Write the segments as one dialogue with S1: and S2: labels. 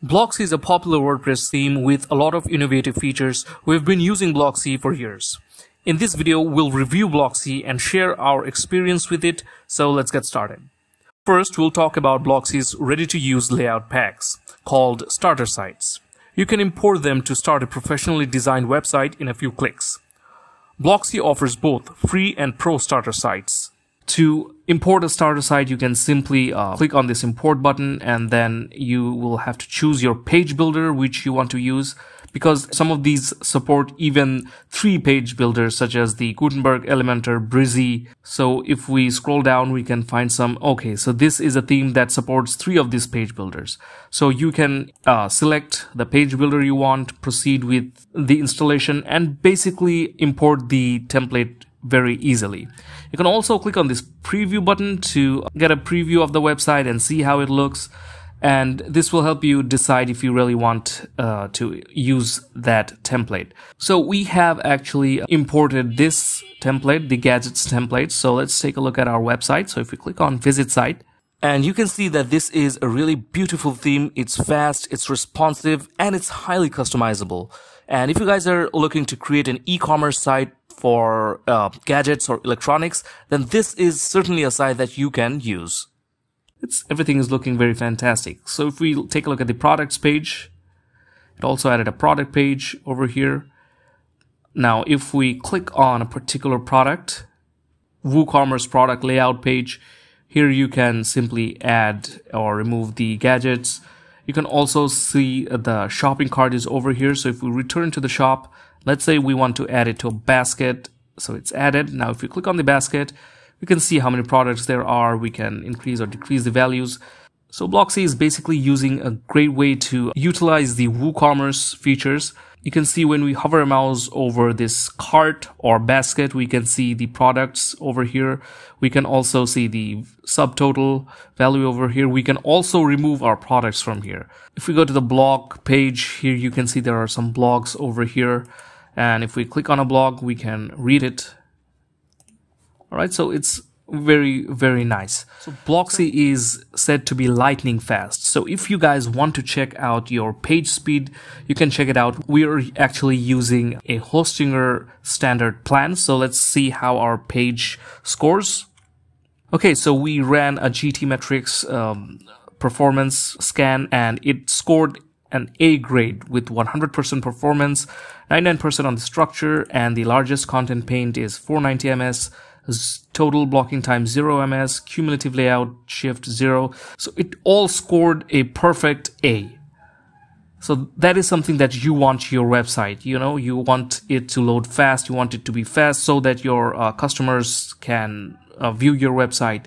S1: Blocksy is a popular WordPress theme with a lot of innovative features. We've been using Blocksy for years. In this video, we'll review Blocksy and share our experience with it, so let's get started. First, we'll talk about Blocksy's ready-to-use layout packs, called starter sites. You can import them to start a professionally designed website in a few clicks. Blocksy offers both free and pro starter sites. To import a starter site, you can simply click on this import button, and then you will have to choose your page builder which you want to use, because some of these support even 3 page builders such as the Gutenberg, Elementor, Breezy. So if we scroll down, we can find some. Okay, so this is a theme that supports 3 of these page builders. So you can select the page builder you want, proceed with the installation, and basically import the template very easily. You can also click on this preview button to get a preview of the website and see how it looks, and this will help you decide if you really want to use that template. So we have actually imported this template, the gadgets template. So let's take a look at our website. So if we click on visit site, and you can see that this is a really beautiful theme. It's fast, it's responsive, and it's highly customizable. And if you guys are looking to create an e-commerce site for gadgets or electronics, then this is certainly a site that you can use. Everything is looking very fantastic. So if we take a look at the products page, it also added a product page over here. Now, if we click on a particular product, WooCommerce product layout page, here you can simply add or remove the gadgets. You can also see the shopping cart is over here. So if we return to the shop, let's say we want to add it to a basket. So it's added. Now, if we click on the basket, we can see how many products there are. We can increase or decrease the values. So Blocksy is basically using a great way to utilize the WooCommerce features. You can see when we hover a mouse over this cart or basket, we can see the products over here. We can also see the subtotal value over here. We can also remove our products from here. If we go to the blog page here, you can see there are some blogs over here. And if we click on a blog, we can read it. All right, so it's very, very nice. So Blocksy is said to be lightning fast. So if you guys want to check out your page speed, you can check it out. We are actually using a Hostinger standard plan. So let's see how our page scores. Okay, so we ran a GTmetrix performance scan, and it scored an A grade with 100% performance, 99% on the structure, and the largest content paint is 490 ms. Total blocking time 0 ms, cumulative layout shift 0. So it all scored a perfect A. So that is something that you want your website. You know, you want it to load fast. You want it to be fast so that your customers can view your website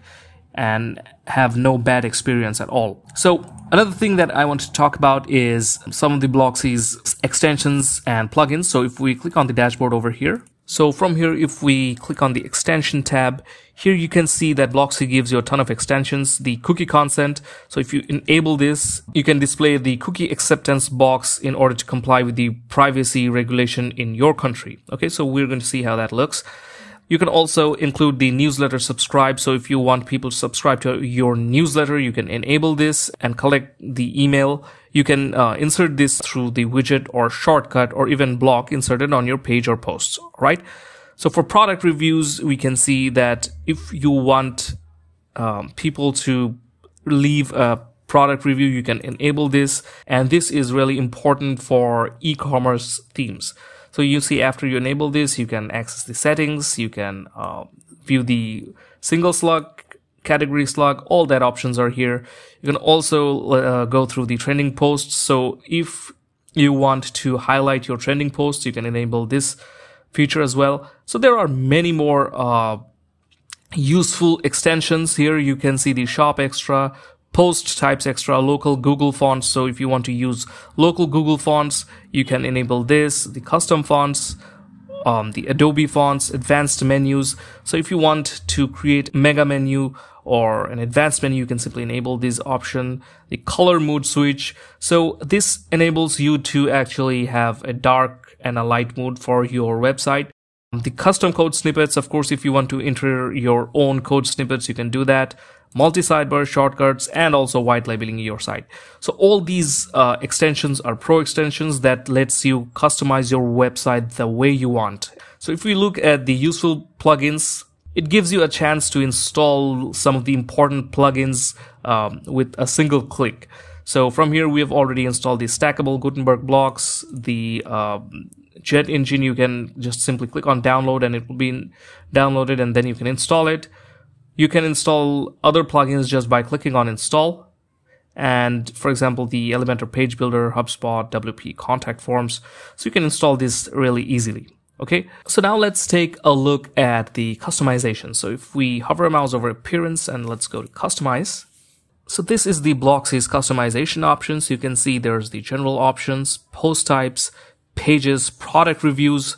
S1: and have no bad experience at all. So another thing that I want to talk about is some of the Blocksy's extensions and plugins. So if we click on the dashboard over here, so from here, if we click on the extension tab, here you can see that Blocksy gives you a ton of extensions, the cookie consent. So if you enable this, you can display the cookie acceptance box in order to comply with the privacy regulation in your country. Okay, so we're going to see how that looks. You can also include the newsletter subscribe. So if you want people to subscribe to your newsletter, you can enable this and collect the email. You can insert this through the widget or shortcut or even block inserted on your page or posts, right? So for product reviews, we can see that if you want people to leave a product review, you can enable this. And this is really important for e-commerce themes. So you see after you enable this, you can access the settings, you can view the single slug, category slug, all that options are here. You can also go through the trending posts. So if you want to highlight your trending posts, you can enable this feature as well. So there are many more useful extensions here. You can see the shop extra, post types extra, local Google fonts. So if you want to use local Google fonts, you can enable this, the custom fonts, the Adobe fonts, advanced menus. So if you want to create mega menu or an advanced menu, you can simply enable this option, the color mood switch. So this enables you to actually have a dark and a light mode for your website. The custom code snippets, of course, if you want to enter your own code snippets, you can do that. Multi-sidebar shortcuts, and also white labeling your site. So all these extensions are pro extensions that lets you customize your website the way you want. So if we look at the useful plugins, it gives you a chance to install some of the important plugins with a single click. So from here, we have already installed the stackable Gutenberg blocks, the Jet engine. You can just simply click on download and it will be downloaded, and then you can install it. You can install other plugins just by clicking on install. And for example, the Elementor Page Builder, HubSpot, WP Contact Forms. So you can install this really easily. Okay, so now let's take a look at the customization. So if we hover a mouse over appearance and let's go to customize. So this is the Blocksy's customization options. You can see there's the general options, post types, pages, product reviews.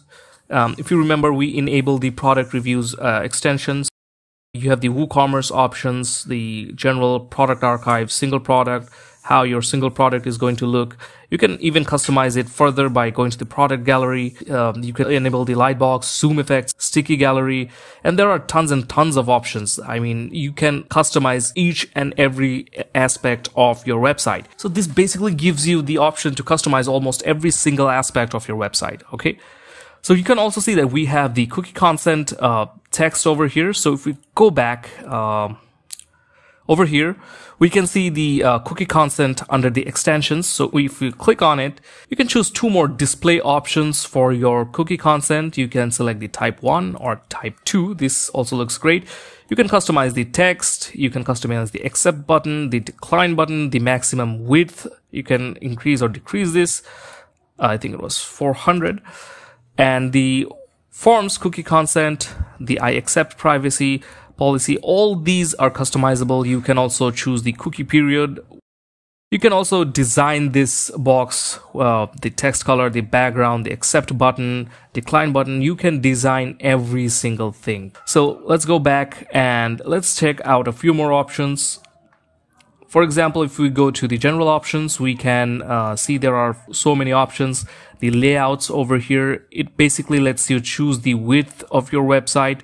S1: If you remember, we enabled the product reviews extensions. You have the WooCommerce options, the general product archive, single product, how your single product is going to look. You can even customize it further by going to the product gallery. You can enable the lightbox, zoom effects, sticky gallery, and there are tons and tons of options. I mean, you can customize each and every aspect of your website. So this basically gives you the option to customize almost every single aspect of your website. Okay. So you can also see that we have the cookie consent text over here. So if we go back over here, we can see the cookie consent under the extensions. So if you click on it, you can choose two more display options for your cookie consent. You can select the type 1 or type 2. This also looks great. You can customize the text. You can customize the accept button, the decline button, the maximum width. You can increase or decrease this. I think it was 400. And the forms cookie consent, the I accept privacy policy, all these are customizable. You can also choose the cookie period. You can also design this box, the text color, the background, the accept button, decline button. You can design every single thing. So let's go back and let's check out a few more options. For example, if we go to the general options, we can see there are so many options. The layouts over here, it basically lets you choose the width of your website.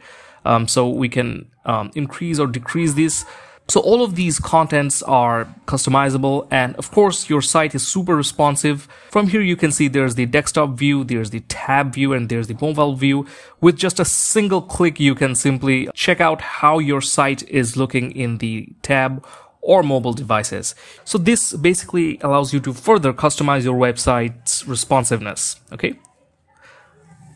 S1: So we can increase or decrease this. So all of these contents are customizable, and of course your site is super responsive. From here you can see there's the desktop view, there's the tab view, and there's the mobile view. With just a single click you can simply check out how your site is looking in the tab or mobile devices. So this basically allows you to further customize your website's responsiveness. Okay.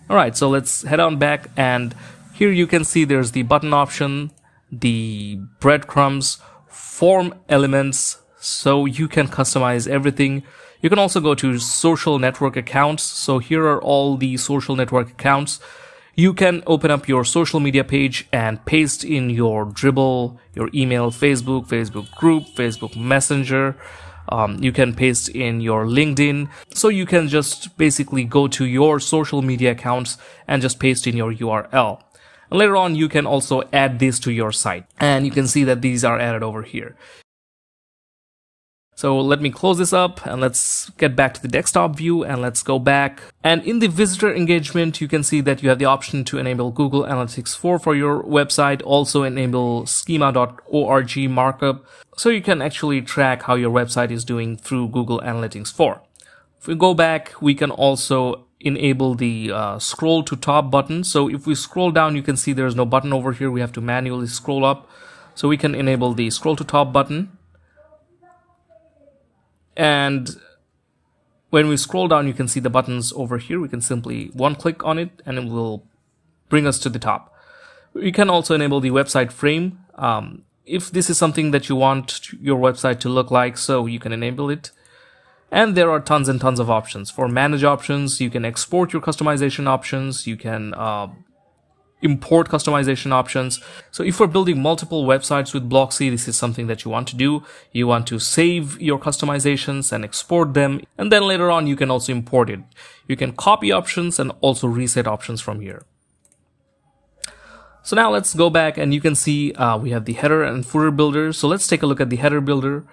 S1: All right, so let's head on back, and here you can see there's the button option, the breadcrumbs, form elements, so you can customize everything. You can also go to social network accounts. So here are all the social network accounts. You can open up your social media page and paste in your Dribble, your email, Facebook group, Facebook Messenger. You can paste in your LinkedIn. So you can just basically go to your social media accounts and just paste in your URL. And later on, you can also add this to your site. And you can see that these are added over here. So let me close this up and let's get back to the desktop view and let's go back. And in the visitor engagement, you can see that you have the option to enable Google Analytics 4 for your website, also enable schema.org markup. So you can actually track how your website is doing through Google Analytics 4. If we go back, we can also enable the scroll to top button. So if we scroll down, you can see there's no button over here. We have to manually scroll up. So we can enable the scroll to top button. And when we scroll down, you can see the buttons over here. We can simply one click on it and it will bring us to the top. You can also enable the website frame. If this is something that you want your website to look like, so you can enable it. And there are tons and tons of options. For manage options, you can export your customization options. You can import customization options. So if we're building multiple websites with Blocksy, this is something that you want to do. You want to save your customizations and export them. And then later on, you can also import it. You can copy options and also reset options from here. So now let's go back and you can see we have the header and footer builder. So let's take a look at the header builder.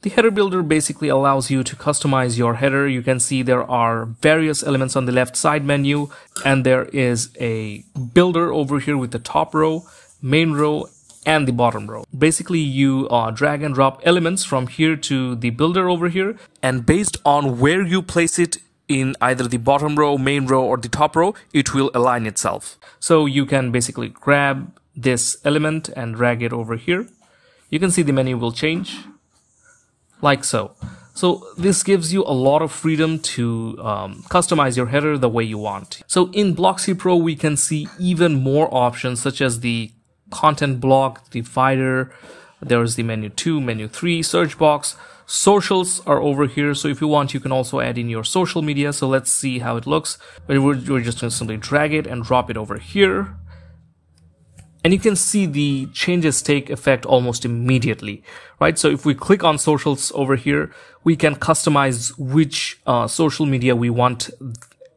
S1: The header builder basically allows you to customize your header. You can see there are various elements on the left side menu, and there is a builder over here with the top row, main row, and the bottom row. Basically, you drag and drop elements from here to the builder over here, and based on where you place it in either the bottom row, main row, or the top row, it will align itself. So you can basically grab this element and drag it over here. You can see the menu will change like so. So this gives you a lot of freedom to customize your header the way you want. So in Blocksy Pro, we can see even more options such as the content block, divider, there's the menu 2, menu 3, search box, socials are over here. So if you want, you can also add in your social media. So let's see how it looks. We're just going to simply drag it and drop it over here. And you can see the changes take effect almost immediately, right? So if we click on socials over here, we can customize which social media we want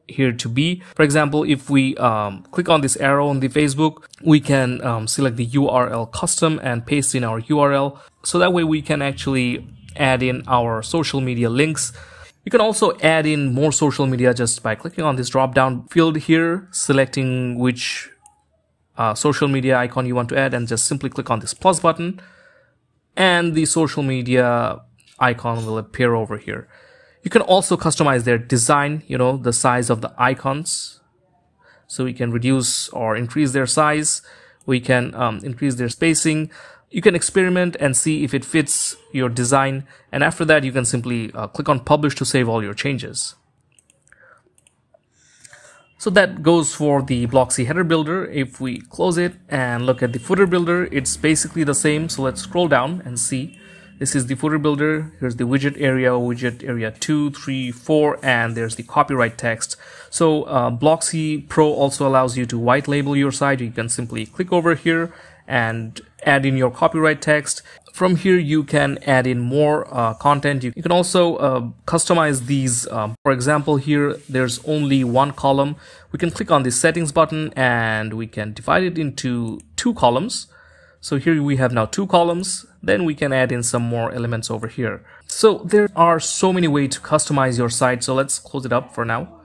S1: here to be. For example, if we click on this arrow on the Facebook, we can select the URL custom and paste in our URL. So that way we can actually add in our social media links. You can also add in more social media just by clicking on this drop down field here, selecting which social media icon you want to add, and just simply click on this plus button and the social media icon will appear over here. You can also customize their design, the size of the icons. So we can reduce or increase their size. We can increase their spacing. You can experiment and see if it fits your design. And after that, you can simply click on publish to save all your changes. So that goes for the Blocksy header builder. If we close it and look at the footer builder, it's basically the same. So let's scroll down and see. This is the footer builder. Here's the widget area 2, 3, 4, and there's the copyright text. So Blocksy Pro also allows you to white label your site. You can simply click over here and add in your copyright text. From here, you can add in more content. You can also customize these. For example, here, there's only one column. We can click on the settings button and we can divide it into 2 columns. So here we have now 2 columns. Then we can add in some more elements over here. So there are so many ways to customize your site. So let's close it up for now.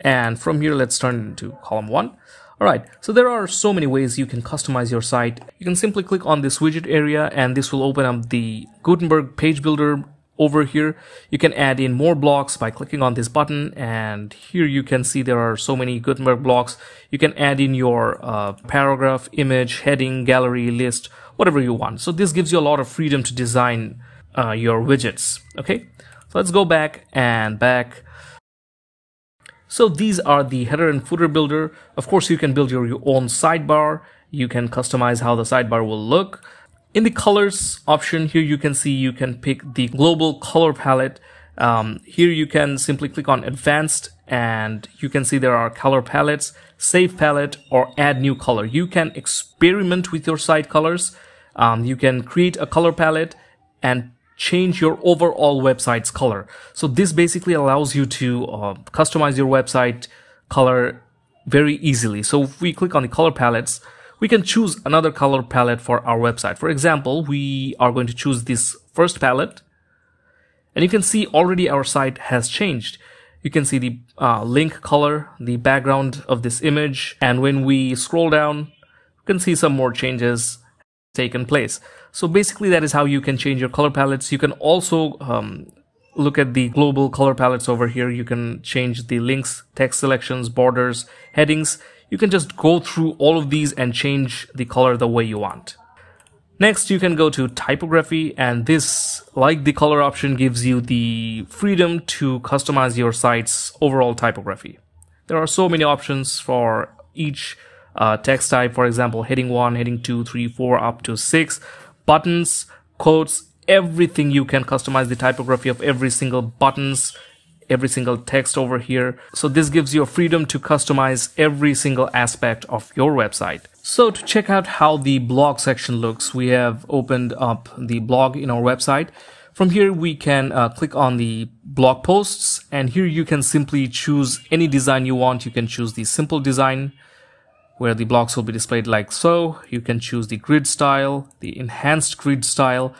S1: And from here, let's turn it into column 1. Alright, so there are so many ways you can customize your site. You can simply click on this widget area and this will open up the Gutenberg page builder over here. You can add in more blocks by clicking on this button, and here you can see there are so many Gutenberg blocks. You can add in your paragraph, image, heading, gallery, list, whatever you want. So this gives you a lot of freedom to design your widgets. Okay, so let's go back and back. So these are the header and footer builder. Of course, you can build your own sidebar. You can customize how the sidebar will look. In the colors option here, you can see you can pick the global color palette. Here you can simply click on advanced and you can see there are color palettes, save palette, or add new color. You can experiment with your site colors. You can create a color palette and change your overall website's color. So this basically allows you to customize your website color very easily. So if we click on the color palettes, we can choose another color palette for our website. For example, we are going to choose this first palette, and you can see already our site has changed. You can see the link color, the background of this image, and when we scroll down, you can see some more changes taken place. So basically that is how you can change your color palettes. You can also look at the global color palettes over here. You can change the links, text selections, borders, headings. You can just go through all of these and change the color the way you want. Next, you can go to typography, and this, like the color option, gives you the freedom to customize your site's overall typography. There are so many options for each text type. For example, heading 1, heading 2, 3, 4, up to 6. Buttons, quotes, everything. You can customize the typography of every single buttons, every single text over here. So this gives you a freedom to customize every single aspect of your website. So to check out how the blog section looks, we have opened up the blog in our website. From here, we can click on the blog posts, and here you can simply choose any design you want. You can choose the simple design, where the blocks will be displayed like so. You can choose the grid style, the enhanced grid style.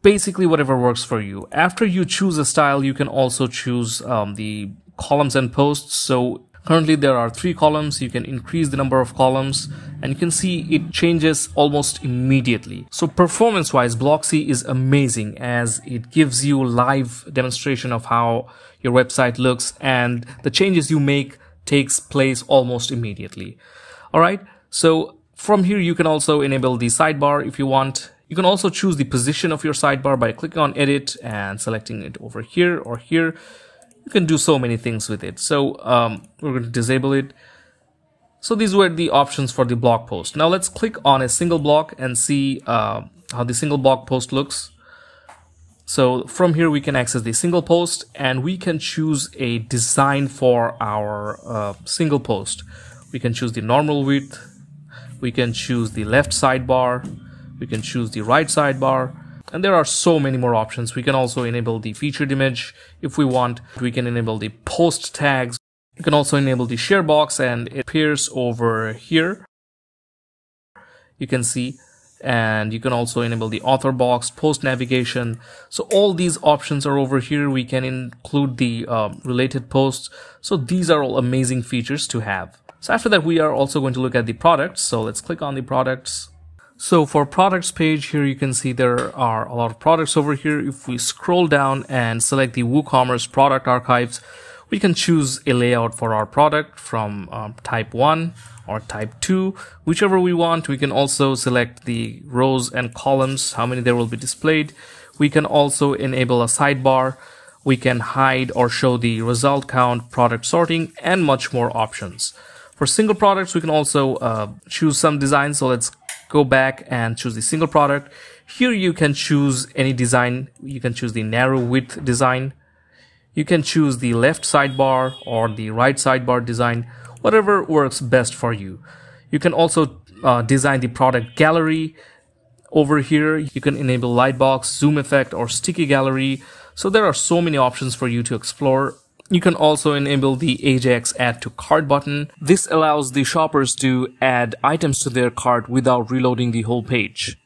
S1: basically whatever works for you. After you choose a style, you can also choose the columns and posts. So currently there are 3 columns. You can increase the number of columns, and you can see it changes almost immediately. So performance wise, Blocksy is amazing as it gives you live demonstration of how your website looks, and the changes you make takes place almost immediately. All right, so from here you can also enable the sidebar if you want. You can also choose the position of your sidebar by clicking on edit and selecting it over here or here. You can do so many things with it. So we're going to disable it. So these were the options for the blog post. Now let's click on a single block and see how the single blog post looks. So from here we can access the single post, and we can choose a design for our single post. We can choose the normal width. We can choose the left sidebar. We can choose the right sidebar. And there are so many more options. We can also enable the featured image if we want. We can enable the post tags. You can also enable the share box, and it appears over here. You can see, and you can also enable the author box, post navigation. So all these options are over here. We can include the related posts. So these are all amazing features to have. So after that, we are also going to look at the products. So let's click on the products. So for products page here, you can see there are a lot of products over here. If we scroll down and select the WooCommerce product archives, we can choose a layout for our product from type 1 or type 2, whichever we want. We can also select the rows and columns, how many there will be displayed. We can also enable a sidebar. We can hide or show the result count, product sorting, and much more options. For single products, we can also choose some design. So let's go back and choose the single product. Here you can choose any design. You can choose the narrow width design. You can choose the left sidebar or the right sidebar design, whatever works best for you. You can also design the product gallery. Over here, you can enable lightbox, zoom effect, or sticky gallery. So there are so many options for you to explore. You can also enable the Ajax add to cart button. This allows the shoppers to add items to their cart without reloading the whole page.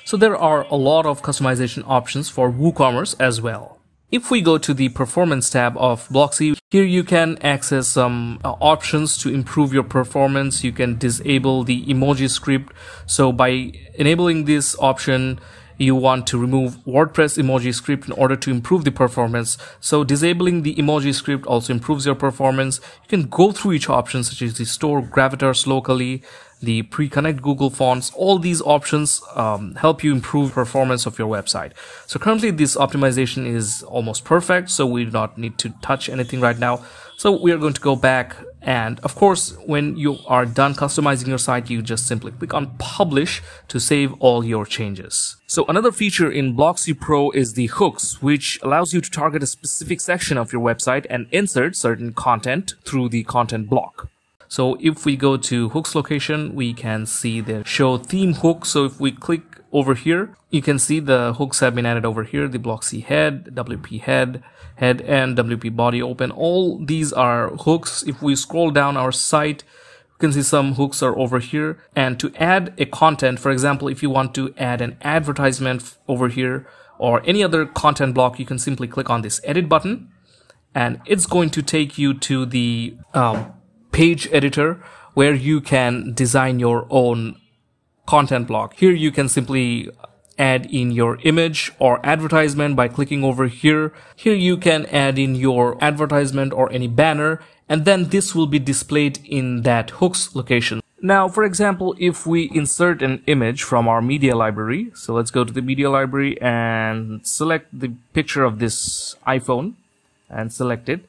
S1: So there are a lot of customization options for WooCommerce as well. If we go to the performance tab of Blocksy, here you can access some options to improve your performance. You can disable the emoji script. So by enabling this option, you want to remove WordPress emoji script in order to improve the performance. So disabling the emoji script also improves your performance. You can go through each option, such as the store gravatars locally, the pre-connect Google fonts. All these options help you improve performance of your website. So currently this optimization is almost perfect, so we do not need to touch anything right now. So we are going to go back, and of course when you are done customizing your site, you just simply click on publish to save all your changes. So another feature in Blocksy Pro is the hooks, which allows you to target a specific section of your website and insert certain content through the content block. So if we go to hooks location, we can see the show theme hook. So if we click over here, you can see the hooks have been added over here. The Blocksy head, WP head, and WP body open. All these are hooks. If we scroll down our site, you can see some hooks are over here. And to add a content, for example, if you want to add an advertisement over here or any other content block, you can simply click on this edit button, and it's going to take you to the page editor where you can design your own content block. Here you can simply add in your image or advertisement by clicking over here. Here you can add in your advertisement or any banner, and then this will be displayed in that hooks location. Now, for example, if we insert an image from our media library, so let's go to the media library and select the picture of this iPhone and select it.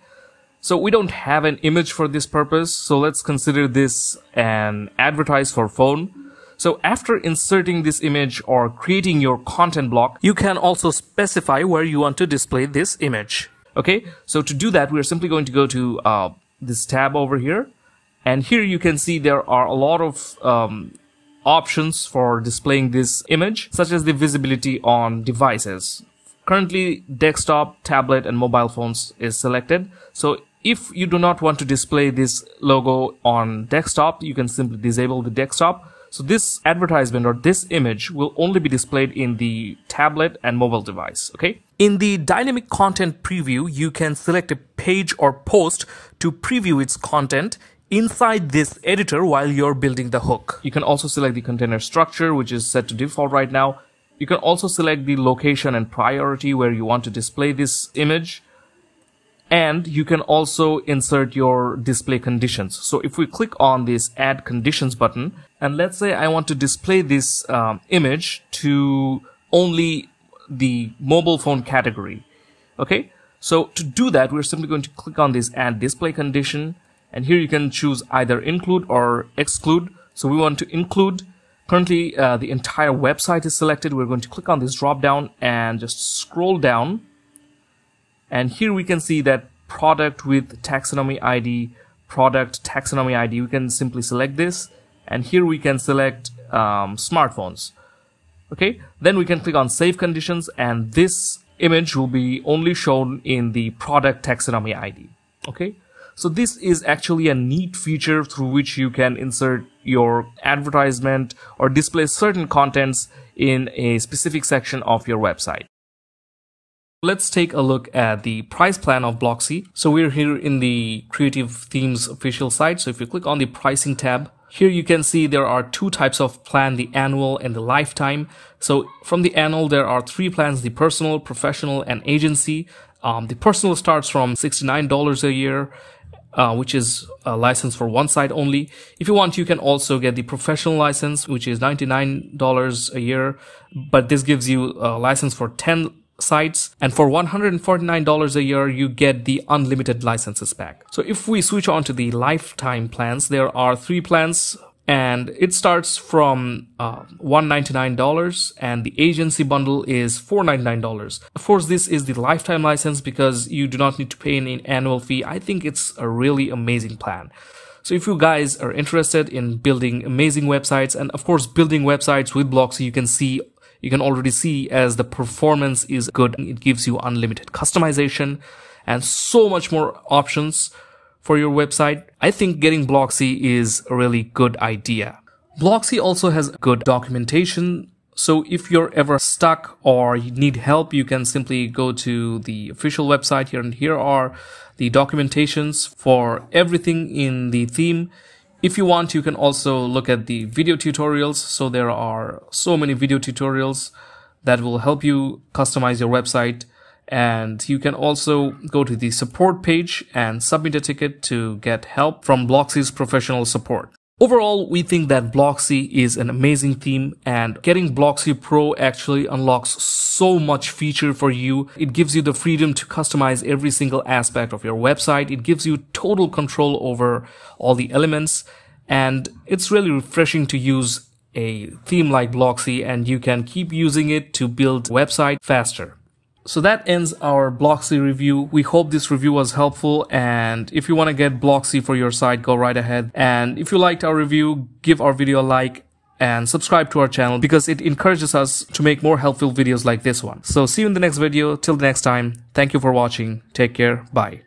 S1: So we don't have an image for this purpose, so let's consider this an advertise for phone. So after inserting this image or creating your content block, you can also specify where you want to display this image. Okay, so to do that, we're simply going to go to this tab over here. And here you can see there are a lot of options for displaying this image, such as the visibility on devices. Currently, desktop, tablet, and mobile phones is selected. So if you do not want to display this logo on desktop, you can simply disable the desktop. So this advertisement or this image will only be displayed in the tablet and mobile device, okay? In the dynamic content preview, you can select a page or post to preview its content inside this editor while you're building the hook. You can also select the container structure, which is set to default right now. You can also select the location and priority where you want to display this image. And you can also insert your display conditions. So if we click on this add conditions button, and let's say I want to display this image to only the mobile phone category. Okay, so to do that, we're simply going to click on this add display condition, and here you can choose either include or exclude. So we want to include. Currently the entire website is selected. We're going to click on this drop down and just scroll down. And here we can see that product with taxonomy ID, product taxonomy ID. We can simply select this, and here we can select smartphones. Okay, then we can click on save conditions, and this image will be only shown in the product taxonomy ID. Okay, so this is actually a neat feature through which you can insert your advertisement or display certain contents in a specific section of your website. Let's take a look at the price plan of Blocksy. So we're here in the Creative Themes official site. So if you click on the pricing tab, here you can see there are two types of plan, the annual and the lifetime. So from the annual, there are three plans: the personal, professional, and agency. The personal starts from $69 a year, which is a license for one site only. If you want, you can also get the professional license, which is $99 a year, but this gives you a license for 10 sites, and for $149 a year you get the unlimited licenses pack. So if we switch on to the lifetime plans, there are three plans, and it starts from $199, and the agency bundle is $499. Of course, this is the lifetime license because you do not need to pay an annual fee. I think it's a really amazing plan. So if you guys are interested in building amazing websites, and of course building websites with Blocksy, you can already see as the performance is good. It gives you unlimited customization and so much more options for your website. I think getting Blocksy is a really good idea. Blocksy also has good documentation. So if you're ever stuck or you need help, you can simply go to the official website here, and here are the documentations for everything in the theme. If you want, you can also look at the video tutorials. So there are so many video tutorials that will help you customize your website. And you can also go to the support page and submit a ticket to get help from Blocksy's professional support. Overall, we think that Blocksy is an amazing theme, and getting Blocksy Pro actually unlocks so much feature for you. It gives you the freedom to customize every single aspect of your website. It gives you total control over all the elements, and it's really refreshing to use a theme like Blocksy, and you can keep using it to build a website faster. So that ends our Blocksy review. We hope this review was helpful, and if you want to get Blocksy for your site, go right ahead. And if you liked our review, give our video a like and subscribe to our channel because it encourages us to make more helpful videos like this one. So see you in the next video. Till the next time, thank you for watching. Take care. Bye.